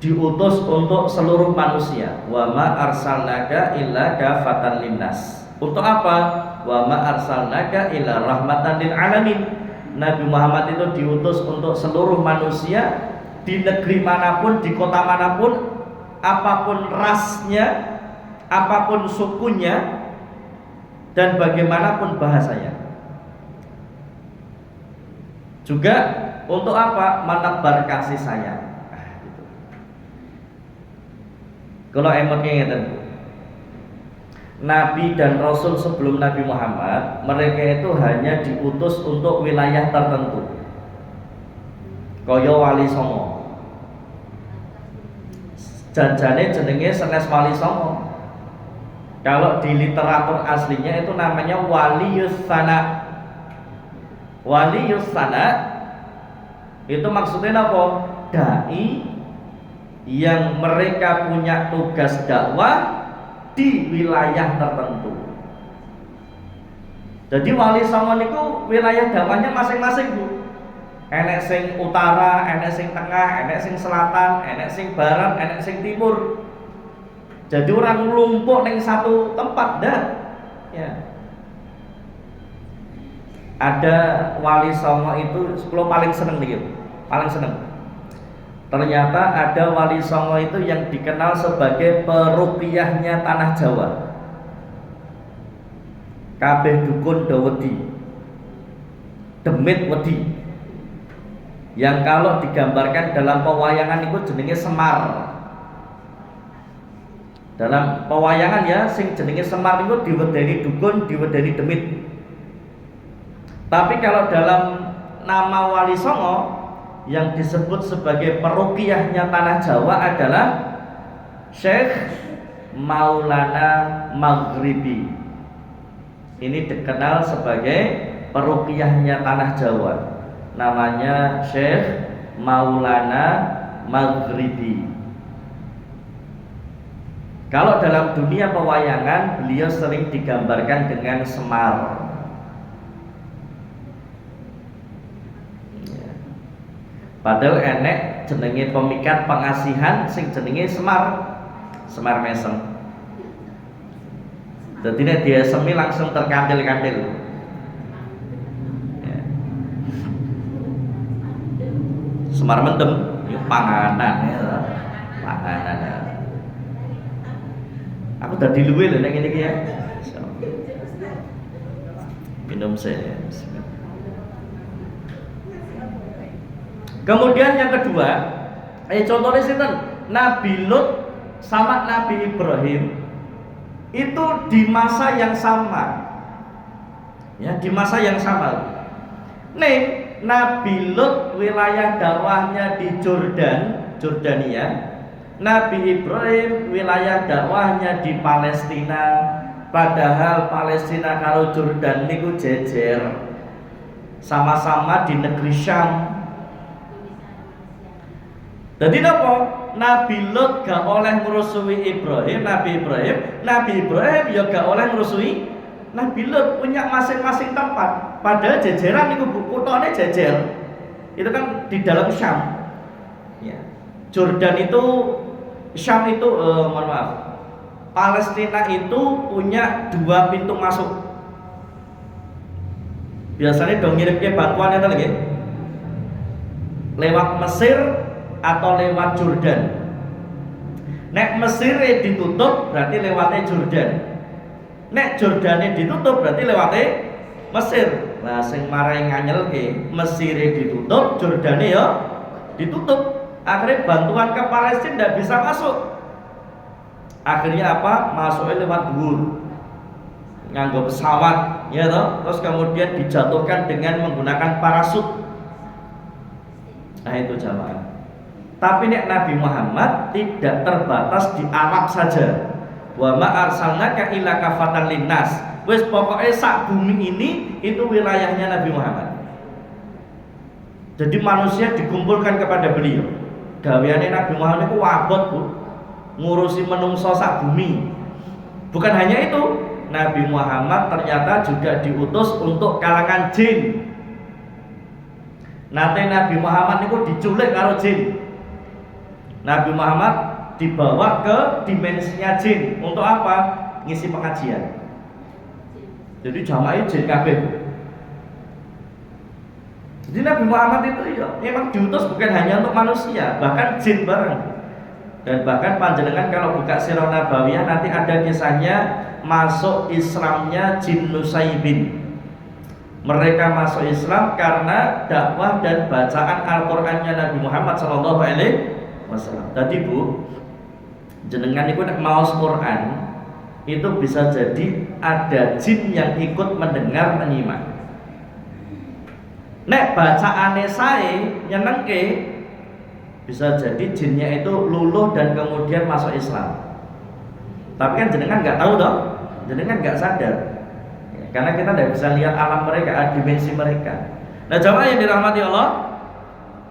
Speaker 1: diutus untuk seluruh manusia. Wa ma arsalnaka illa kafatan linnas. Untuk apa? Wa ma arsalnaka illa rahmatan lil alamin. Nabi Muhammad itu diutus untuk seluruh manusia, di negeri manapun, di kota manapun, apapun rasnya, apapun sukunya, dan bagaimanapun bahasanya. Juga untuk apa? Menebar kasih sayang. Gitu. Kalau emotnya ngeten, Nabi dan Rasul sebelum Nabi Muhammad, mereka itu hanya diutus untuk wilayah tertentu. Kaya Wali Songo. Janjane jenenge senes Wali Songo. Kalau di literatur aslinya itu namanya Waliyus Sana. Waliyus Sana itu maksudnya apa? Dai yang mereka punya tugas dakwah di wilayah tertentu. Jadi Wali Songo niku wilayah dakwahnya masing-masing, Bu. Enek sing utara, enek sing tengah, enek sing selatan, enek sing barat, enek sing timur. Jadi orang lumpuh ning satu tempat dah. Ya. Ada Wali Songo itu kalau paling seneng nih, paling seneng. Ternyata ada Wali Songo itu yang dikenal sebagai peruqyahnya tanah Jawa. Kabeh dukun do wedi. Demit wedi. Yang kalau digambarkan dalam pewayangan itu jenenge Semar. Dalam pewayangan ya, sing jenenge Semar itu diwedeni dukun, diwedeni demit. Tapi kalau dalam nama Wali Songo yang disebut sebagai peruqyahnya tanah Jawa adalah Syekh Maulana Maghribi. Ini dikenal sebagai peruqyahnya tanah Jawa. Namanya Syekh Maulana Maghribi. Kalau dalam dunia pewayangan beliau sering digambarkan dengan Semar. Padahal enek jenenge pemikat pengasihan sing jenenge Semar Mesem. Jadi nek dia semi langsung terkantil-kantil. Ya. Semar Mendem, itu panganan ya. Panganan ya. Aku tadi luwe lho nek ngene iki ya. Minum saya. Kemudian yang kedua, contohnya sinten? Nabi Lut sama Nabi Ibrahim itu di masa yang sama. Ya, di masa yang sama. Nih, Nabi Lut wilayah dakwahnya di Jordania. Nabi Ibrahim wilayah dakwahnya di Palestina. Padahal Palestina karo Jordan niku jejer. Sama-sama di negeri Syam. Jadi apa? Nabi Lut gak oleh ngrusui Ibrahim, Nabi Ibrahim ya gak oleh ngrusui Nabi Lut, punya masing-masing tempat. Padahal jejeran itu kutane jejer. Itu kan di dalam Syam. Ya. Jordan itu Syam itu mohon maaf. Palestina itu punya 2 pintu masuk. Biasanya dong ngirimke bantuan itu lagi. Lewat Mesir atau lewat Jordan. Nek Mesir ditutup berarti lewatnya Jordan. Nek Jordane ditutup berarti lewatnya Mesir. Nah sing marai nganyelke Mesir ditutup, Jordane ya ditutup. Akhirnya bantuan ke Palestina tidak bisa masuk. Akhirnya apa? Masuknya lewat dhuwur. Nganggo pesawat, ya toh. Terus kemudian dijatuhkan dengan menggunakan parasut. Nah itu jamaah. Tapi nek Nabi Muhammad tidak terbatas di Arab saja. Wa ma arsalnaka illa kafatan linnas. Wis pokoknya sak bumi ini itu wilayahnya Nabi Muhammad. Jadi manusia dikumpulkan kepada beliau. Gaweane Nabi Muhammad itu wabot, Bu. Ngurusi menungso sak bumi. Bukan hanya itu, Nabi Muhammad ternyata juga diutus untuk kalangan jin. Nanti Nabi Muhammad itu diculik karo jin. Nabi Muhammad dibawa ke dimensinya jin. Untuk apa? Ngisi pengajian. Jadi jamaah jin kabeh. Jadi Nabi Muhammad itu ya memang diutus bukan hanya untuk manusia, bahkan jin bareng. Dan bahkan panjenengan kalau buka Sirah Nabawiyah nanti ada kisahnya masuk Islamnya jin Nusaybin. Mereka masuk Islam karena dakwah dan bacaan Al-Qur'annya Nabi Muhammad sallallahu alaihi wasallam. Tadi Bu, jenengan itu nek maos Quran itu bisa jadi ada jin yang ikut mendengar menyimak. Nek bacaane sae nyenengke bisa jadi jinnya itu luluh dan kemudian masuk Islam. Tapi kan jenengan nggak tahu toh, jenengan nggak sadar. Ya, karena kita tidak bisa lihat alam mereka, dimensi mereka. Nah, jamaah yang dirahmati Allah,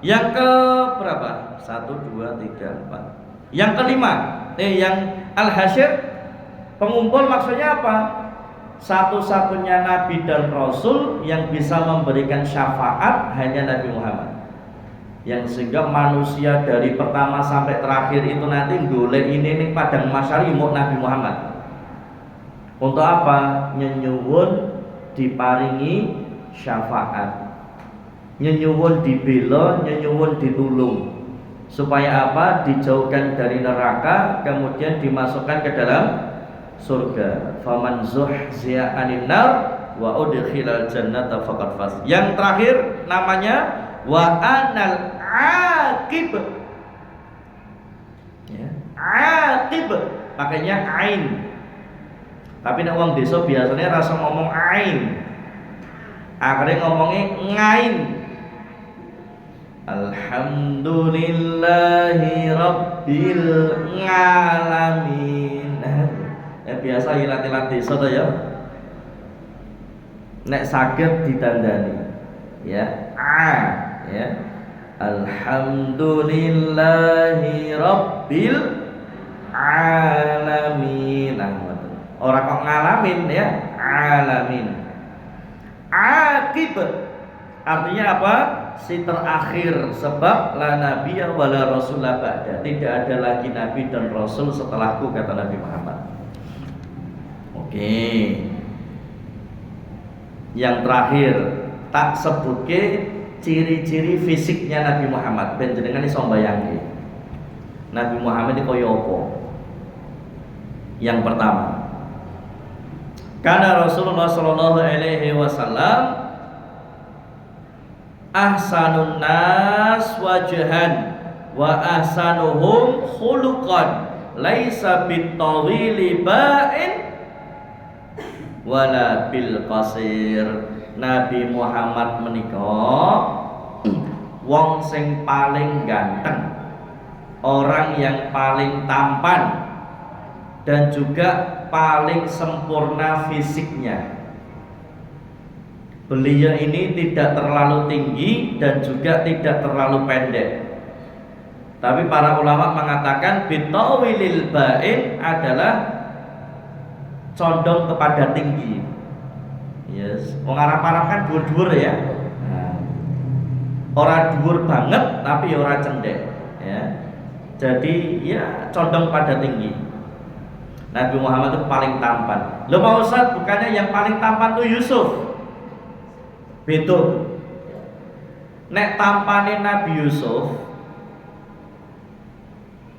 Speaker 1: yang ke berapa? 1, 2, 3, 4. Yang kelima, yang Al-Hasyr, pengumpul maksudnya apa? Satu-satunya Nabi dan Rasul yang bisa memberikan syafaat hanya Nabi Muhammad. Yang sehingga manusia dari pertama sampai terakhir itu nanti golek ini nih padang masyari mau Nabi Muhammad. Untuk apa? Nyenyuwun diparingi syafaat, nyenyuwun dibela, nyenyuwun ditulung. Supaya apa? Dijauhkan dari neraka, kemudian dimasukkan ke dalam surga. Faman zuhziya 'anil nar wa udkhilal jannata faqad faz. Yang terakhir namanya wa anal aqib. Ya, aqib makanya ain. Tapi nek wong desa biasanya rasa ngomong ain. Akhirnya ngomongnya ngain. Alhamdulillahi rabbil alamin. Biasa ilat-ilat desa to ya. Nek saged ditandani. Ya. Ya. Alhamdulillahi rabbil alamin. Orang kok ngalamin ya, alamin. Aqib artinya apa? si terakhir, sebab la nabiyya wala rasulah ba'da, tidak ada lagi nabi dan rasul setelahku, kata Nabi Muhammad. Oke. Yang terakhir tak sebutke ciri-ciri fisiknya Nabi Muhammad ben jenengan iso mbayangke. Nabi Muhammad iki kaya apa? Yang pertama, karena Rasulullah sallallahu alaihi wasallam ahsanun nas wajhan wa ahsanuhum khuluqan laisa bitawili ba'in wala bil qasir. Nabi Muhammad menika wong sing paling ganteng, orang yang paling tampan dan juga paling sempurna fisiknya. Beliau ini tidak terlalu tinggi dan juga tidak terlalu pendek. Tapi para ulama mengatakan bitawilil ba'in adalah condong kepada tinggi. Yes, wong Arab-Arab kan dhuwur-dhuwur ya. Nah, ora dhuwur banget tapi ora cendek, ya. Jadi ya condong pada tinggi. Nabi Muhammad itu paling tampan. Loh Pak Ustaz, bukannya yang paling tampan itu Yusuf? Betul. Nek tampane Nabi Yusuf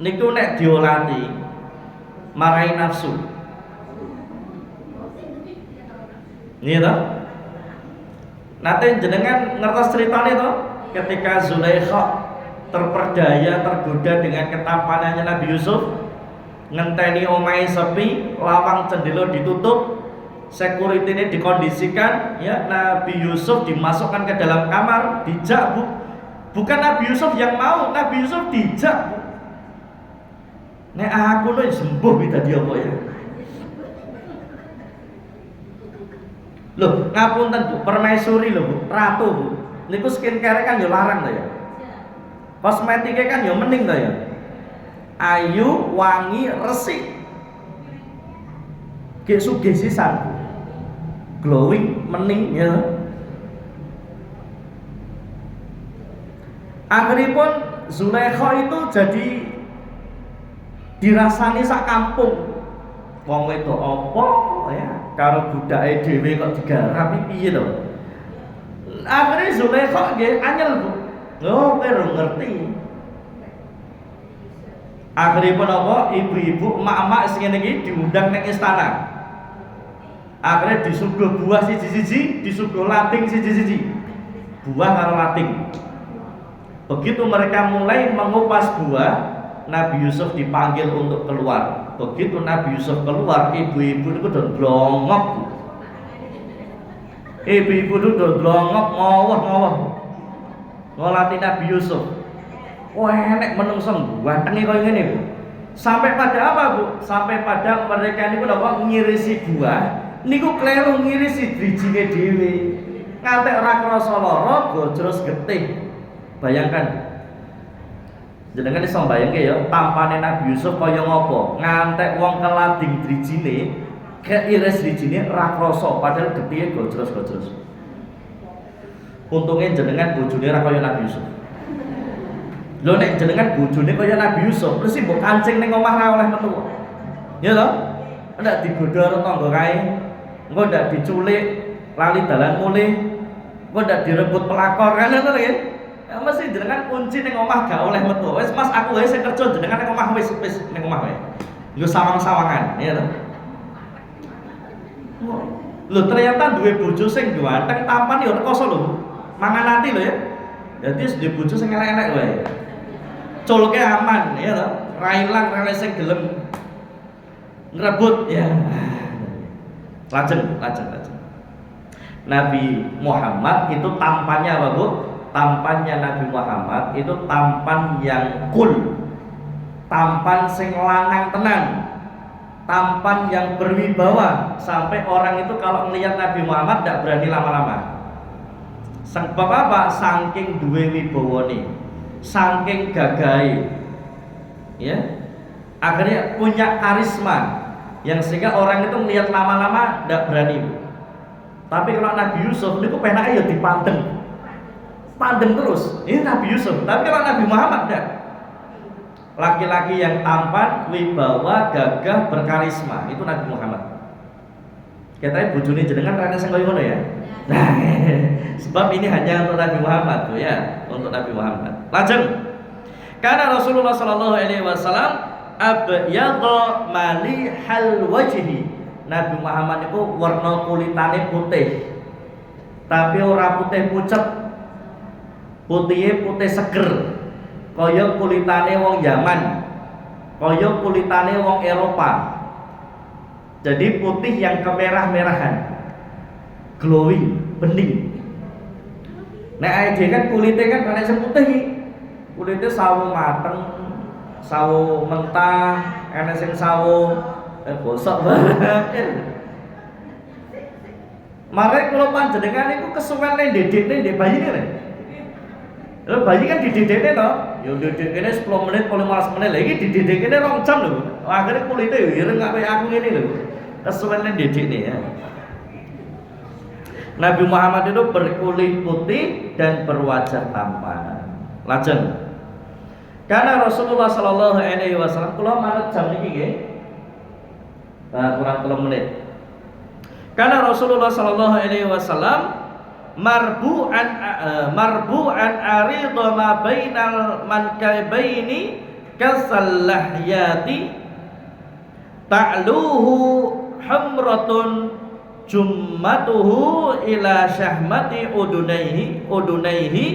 Speaker 1: niku nek diolati marai nafsu. Iya toh? Nanti jenengan ngertos ceritanya toh, ketika Zulaikha terperdaya, tergoda dengan ketampanannya Nabi Yusuf, ngenteni omahe sepi, lawang jendela ditutup, security ini dikondisikan, ya Nabi Yusuf dimasukkan ke dalam kamar, dijak bu, bukan Nabi Yusuf yang mau, Nabi Yusuf dijak bu. Nek aku loh sembuh kita dia apa ya? Loh, ngapunten Bu, permaisuri lho Bu, ratu Bu. Niku skincare kan ya larang to ya. Kosmetiknya kan ya mending to ya. Ayu, wangi, resik. Ge sugih sisan. Glowing, mending ya. Akhiripun Zulaikha itu jadi dirasani sak kampung. Wong wedok apa ya? Karo budake dhewe kok digarapi piye to? Akhire Zulaikha nggih anyel Bu. Oh, kowe ngerti. Akhiripun apa? Ibu-ibu, emak-emak sing ngene iki diundang ning istana. Akhirnya disuguh buah siji-siji, disuguh lating siji-siji. Buah karo lating. Begitu mereka mulai mengupas buah, Nabi Yusuf dipanggil untuk keluar. Begitu Nabi Yusuf keluar, ibu-ibu itu udah blongok. Ibu-ibu itu udah blongok, ngowah. Ngolati Nabi Yusuf. Wah, enek menungseng ganteng kaya ngene, Bu. Sampai pada apa, Bu? Sampai pada mereka niku napa ngirisi buah, niku kleru ngirisi drijine dhewe. Ngantek ora krasa lara, gojros getih. Bayangkan. Jenengan iso mbayangke ya, tampane Nabi Yusuf kaya ngopo? Ngantek wong kelading drijine, keiris drijine ora krasa, padahal getihe gojros-gojros. Untunge jenengan bojone ora kaya Nabi Yusuf. Lho nek jenengan bojone kaya Nabi Yusuf, mesti mbok kancing ning omah ra oleh metu. Ya toh? Ndak digodha karo tangga kae. Engko ndak diculik, lali dalan mulih. Engko ndak direbut pelakor kan ngono ya. Ya mesti jenengan kunci ning omah gak oleh metu. Wis Mas aku wae sing kerja jenengan ning omah wis ning omah wae. Nggo sawang-sawangan, ya toh? Lho ternyata duwe bojo sing ganteng tampan ya rekoso lho. Mangan ati lho ya. Dadi duwe bojo sing elek-elek wae. Culke aman ya toh. Ra ilang rene sing gelem ngrebut ya. Lajeng. Nabi Muhammad itu tampannya apa, Bu? Tampannya Nabi Muhammad itu tampan yang cool. Tampan sing lanang tenan. Tampan yang berwibawa sampai orang itu kalau melihat Nabi Muhammad tidak berani lama-lama. Sebab apa? Saking duwe wibawane, saking gagahe, ya. Akhirnya punya karisma yang sehingga orang itu melihat lama-lama tidak berani. Tapi kalau Nabi Yusuf itu penake ya dipanteng. tandem terus. Ini Nabi Yusuf. Tapi kalau Nabi Muhammad enggak. Laki-laki yang tampan, wibawa, gagah, berkarisma, itu Nabi Muhammad. Katanya bojone jenengan rene sing kaya ngono ya. Nah, sebab ini hanya untuk Nabi Muhammad tuh ya, untuk Nabi Muhammad. Lajeng. Karena Rasulullah sallallahu alaihi wasallam abyadha malihal wajhi. Nabi Muhammad itu warna kulitane putih. Tapi ora putih pucet. Putihnya putih seger. Kaya kulitane wong Yaman, kaya kulitane wong Eropa. Jadi putih yang kemerah-merahan, glowing, bening. Nek ae kan kulitnya kan ana sing putih, kulitnya sawo mateng, sawo mentah, ana sing sawo bosok banget. Mare kula panjenengan iku kesuwen nek ndedekne ndek bayine lho. Lho bayi kan dididekne to, ya dididekne 10 menit, 15 menit. Lah iki dididekne 2 jam lho. Akhire kulite yo ireng kaya aku ngene lho. Kesuwene didikne ya. Nabi Muhammad itu berkulit putih dan berwajah tampan. Lajeng. Karena Rasulullah sallallahu alaihi wasallam kula manut jam niki nggih. Kurang 3 menit. Karena Rasulullah sallallahu alaihi wasallam marbu'an aridha ma bainal mankabaini kasallahyati ta'luhu hamratun jummatuhu ila syahmati udunaihi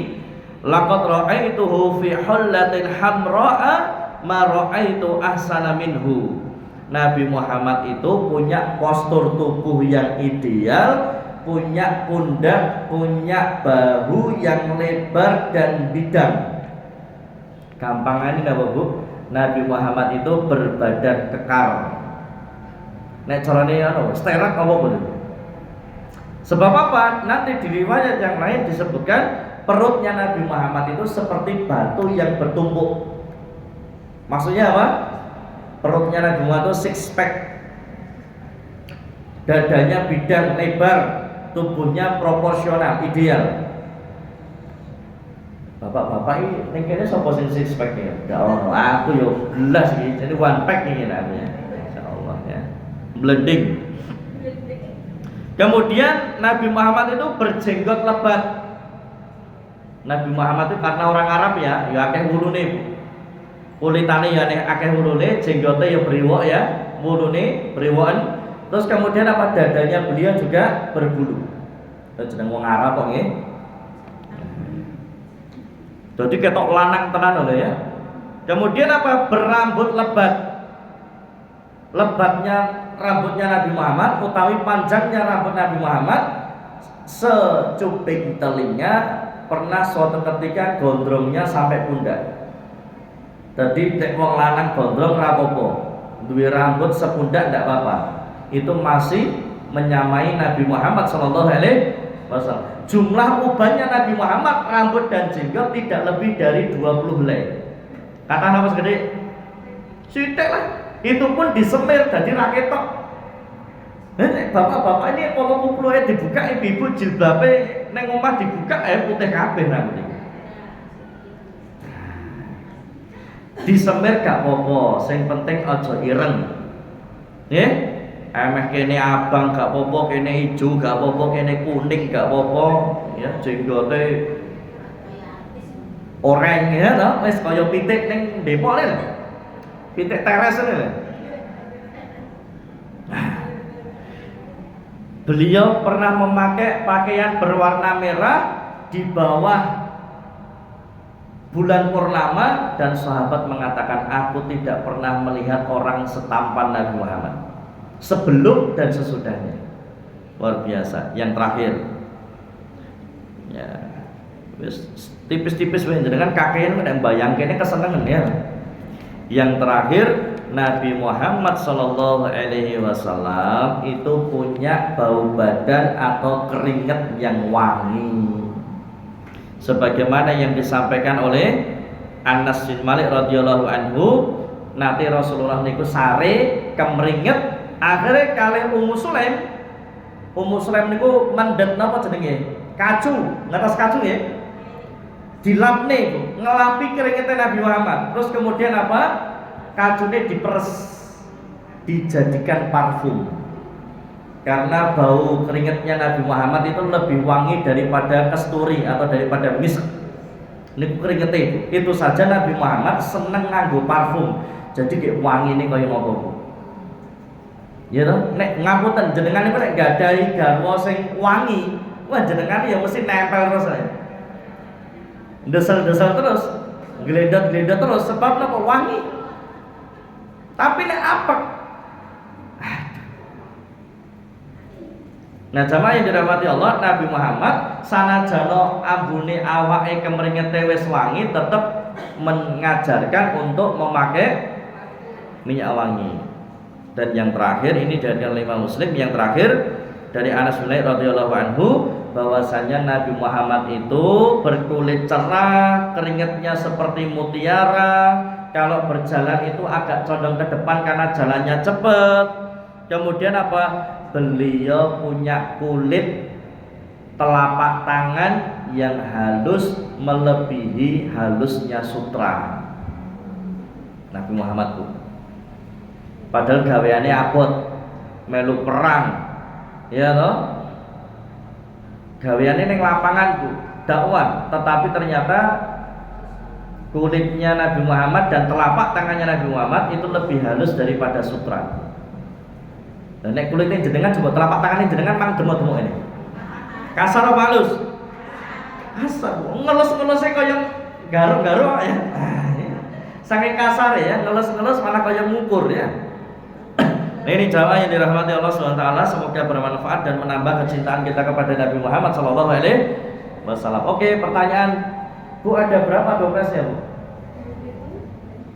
Speaker 1: laqad ra'aituhu fi hullatin hamra'a ma ra'aitu ahsana minhu. Nabi Muhammad itu punya postur tubuh yang ideal, punya pundak, punya bahu yang lebar dan bidang. Gampangannya napa Bu? Nabi Muhammad itu berbadan kekar. Nek carane sterak apa Bu? Sebab apa? Nanti di riwayat yang lain disebutkan perutnya Nabi Muhammad itu seperti batu yang bertumpuk. Maksudnya apa? Perutnya Nabi Muhammad itu six pack. Dadanya bidang lebar, tubuhnya proporsional, ideal. Bapak-bapak ini ning kene sapa sing six pack ya? Ya Allah, aku yo gelas iki, jadi one pack iki namanya. Insyaallah ya. Blending. Kemudian Nabi Muhammad itu berjenggot lebat. Nabi Muhammad itu karena orang Arab ya akeh wulune. Kulitane ya akeh wulune, jenggote ya briwok ya, wulune briwoken. Terus kemudian apa dadanya beliau juga berbulu. Jeneng wong Arab kok nggih. Jadi ketok lanang tenan lho ya. Kemudian apa? Berambut lebat. Lebatnya rambutnya Nabi Muhammad utawi panjangnya rambut Nabi Muhammad secuping telinga, pernah suatu ketika gondrongnya sampai pundak. Jadi nek wong lanang gondrong ra apa-apa. Duwe rambut sepundak ndak apa-apa. Itu masih menyamai Nabi Muhammad sallallahu alaihi wasallam. Jumlah ubannya Nabi Muhammad rambut dan jenggot tidak lebih dari 20 helai. Kata napa gede? Sithik lah. Itu pun disemir dadi ra ketok. Bapak-bapak ini kalau kupluke dibuka, ibu-ibu jilbabe neng omah dibuka putih kabeh rambut. Disemir gak apa-apa, sing penting aja ireng. Nggih? Emeh kene abang gak apa-apa, kene ijo gak apa-apa, kene kuning gak apa-apa, ya jenggote oranye ya to, wis kaya pitik ning Depok lho. Pitik teres lho. Beliau pernah memakai pakaian berwarna merah di bawah bulan purnama dan sahabat mengatakan aku tidak pernah melihat orang setampan Nabi Muhammad sebelum dan sesudahnya. Luar biasa. Yang terakhir ya tipis-tipis dengan kakean nek bayangkene kesenengan ya. Yang terakhir Nabi Muhammad sallallahu alaihi wasallam itu punya bau badan atau keringat yang wangi. Sebagaimana yang disampaikan oleh Anas bin Malik radhiyallahu anhu, nanti Rasulullah niku sare kemringet akhirnya kalih Ummu Sulaim. Ummu Sulaim niku mendhet napa jenenge? Kacu, ngatas kacu ya. dilapne Bu, ngelapi keringetnya Nabi Muhammad. Terus kemudian apa? Kacune diperes, dijadikan parfum. Karena bau keringetnya Nabi Muhammad itu lebih wangi daripada kasturi atau daripada misk. Ini keringetnya itu. Itu saja Nabi Muhammad seneng nganggo parfum. Jadi kayak wangi ini kaya ngopo Bu. Ya toh, nek ngapunten jenengan iku nek gadahi garwa sing wangi, wah jenengan ya mesti nempel terus ya. Desel-desel terus, geledat-geledat terus sebab napa wangi. Tapi nek apa? Nah, jamaah yang dirahmati Allah, Nabi Muhammad sanajana ambune awake kemringete wis wangi tetap mengajarkan untuk memakai minyak wangi. Dan yang terakhir ini dari Imam Muslim, yang terakhir dari Anas bin Malik radhiyallahu anhu bahwasanya Nabi Muhammad itu berkulit cerah, keringatnya seperti mutiara, kalau berjalan itu agak condong ke depan karena jalannya cepat. Kemudian apa? Beliau punya kulit telapak tangan yang halus melebihi halusnya sutra. Nabi Muhammad Bu. Padahal gaweane abot, melu perang. Ya toh? Gaweane ning lapangan Bu, dakwah, tetapi ternyata kulitnya Nabi Muhammad dan telapak tangannya Nabi Muhammad itu lebih halus daripada sutra. Dan nek kulitnya jenengan coba telapak tangannya jenengan mang demuk-demuk ini. Kasar apa halus? Kasar. Ngelus-ngelusnya kaya garuk-garuk ya. Saking kasar ya, ngelus-ngelus malah kaya ngukur ya. Nah, ini jamaah yang dirahmati Allah SWT, semoga bermanfaat dan menambah kecintaan kita kepada Nabi Muhammad SAW. Oke, pertanyaan Bu, ada berapa dompetnya Bu?